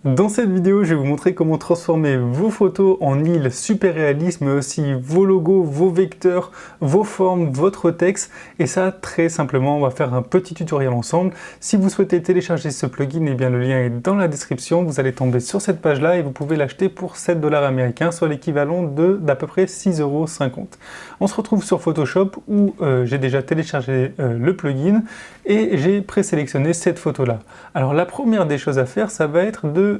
Dans cette vidéo, je vais vous montrer comment transformer vos photos en îles super réalistes, mais aussi vos logos, vos vecteurs, vos formes, votre texte. Et ça, très simplement, on va faire un petit tutoriel ensemble. Si vous souhaitez télécharger ce plugin, eh bien, le lien est dans la description. Vous allez tomber sur cette page-là et vous pouvez l'acheter pour 7 $ américains, soit l'équivalent d'à peu près 6,50 €. On se retrouve sur Photoshop où j'ai déjà téléchargé le plugin et j'ai présélectionné cette photo-là. Alors la première des choses à faire, ça va être de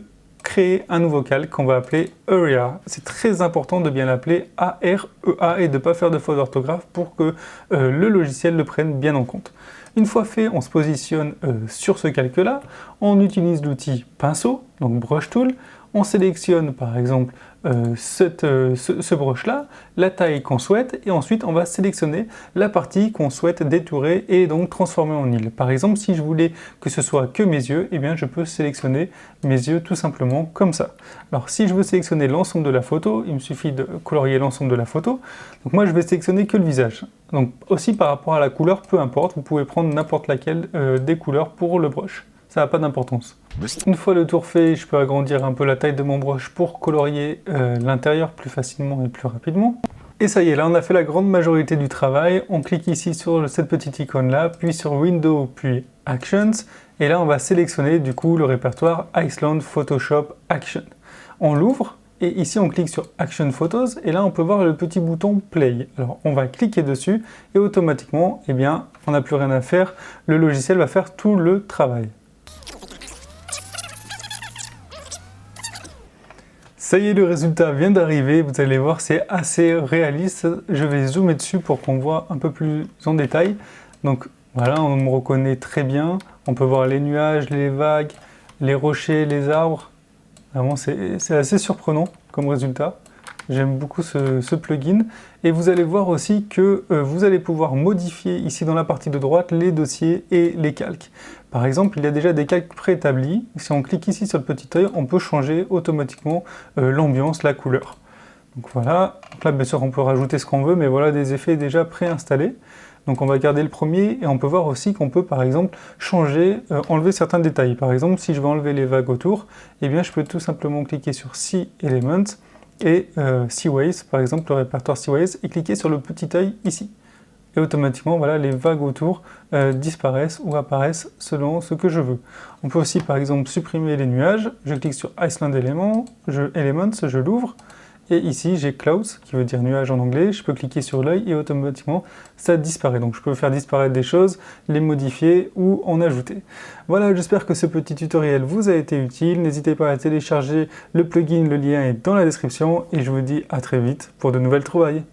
créer un nouveau calque qu'on va appeler Area. C'est très important de bien l'appeler A-R-E-A et de ne pas faire de faute d'orthographe pour que le logiciel le prenne bien en compte. Une fois fait, on se positionne sur ce calque-là, on utilise l'outil pinceau, donc brush tool, on sélectionne par exemple ce brush-là, la taille qu'on souhaite, et ensuite on va sélectionner la partie qu'on souhaite détourer et donc transformer en île. Par exemple, si je voulais que ce soit que mes yeux, eh bien je peux sélectionner mes yeux tout simplement comme ça. Alors si je veux sélectionner l'ensemble de la photo, il me suffit de colorier l'ensemble de la photo. Donc moi je vais sélectionner que le visage. Donc aussi par rapport à la couleur, peu importe, vous pouvez prendre n'importe laquelle des couleurs pour le brush. Ça n'a pas d'importance. Une fois le tour fait, je peux agrandir un peu la taille de mon brush pour colorier l'intérieur plus facilement et plus rapidement. Et ça y est, là on a fait la grande majorité du travail. On clique ici sur cette petite icône là, puis sur Window, puis Actions. Et là on va sélectionner du coup le répertoire Iceland Photoshop Action. On l'ouvre. Et ici, on clique sur Action Photos, et là, on peut voir le petit bouton Play. Alors, on va cliquer dessus, et automatiquement, eh bien, on n'a plus rien à faire. Le logiciel va faire tout le travail. Ça y est, le résultat vient d'arriver. Vous allez voir, c'est assez réaliste. Je vais zoomer dessus pour qu'on voit un peu plus en détail. Donc, voilà, on me reconnaît très bien. On peut voir les nuages, les vagues, les rochers, les arbres. Vraiment, c'est assez surprenant comme résultat. J'aime beaucoup ce plugin. Et vous allez voir aussi que vous allez pouvoir modifier ici dans la partie de droite les dossiers et les calques. Par exemple, il y a déjà des calques préétablis. Si on clique ici sur le petit œil, on peut changer automatiquement l'ambiance, la couleur. Donc voilà. Donc là, bien sûr, on peut rajouter ce qu'on veut, mais voilà des effets déjà préinstallés. Donc on va garder le premier et on peut voir aussi qu'on peut par exemple changer, enlever certains détails. Par exemple, si je veux enlever les vagues autour, eh bien je peux tout simplement cliquer sur Sea Elements et Seaways, par exemple le répertoire Seaways, et cliquer sur le petit œil ici. Et automatiquement, voilà, les vagues autour disparaissent ou apparaissent selon ce que je veux. On peut aussi par exemple supprimer les nuages. Je clique sur Iceland Elements, je l'ouvre. Et ici, j'ai Clouds, qui veut dire nuage en anglais. Je peux cliquer sur l'œil et automatiquement, ça disparaît. Donc, je peux faire disparaître des choses, les modifier ou en ajouter. Voilà, j'espère que ce petit tutoriel vous a été utile. N'hésitez pas à télécharger le plugin, le lien est dans la description. Et je vous dis à très vite pour de nouvelles trouvailles.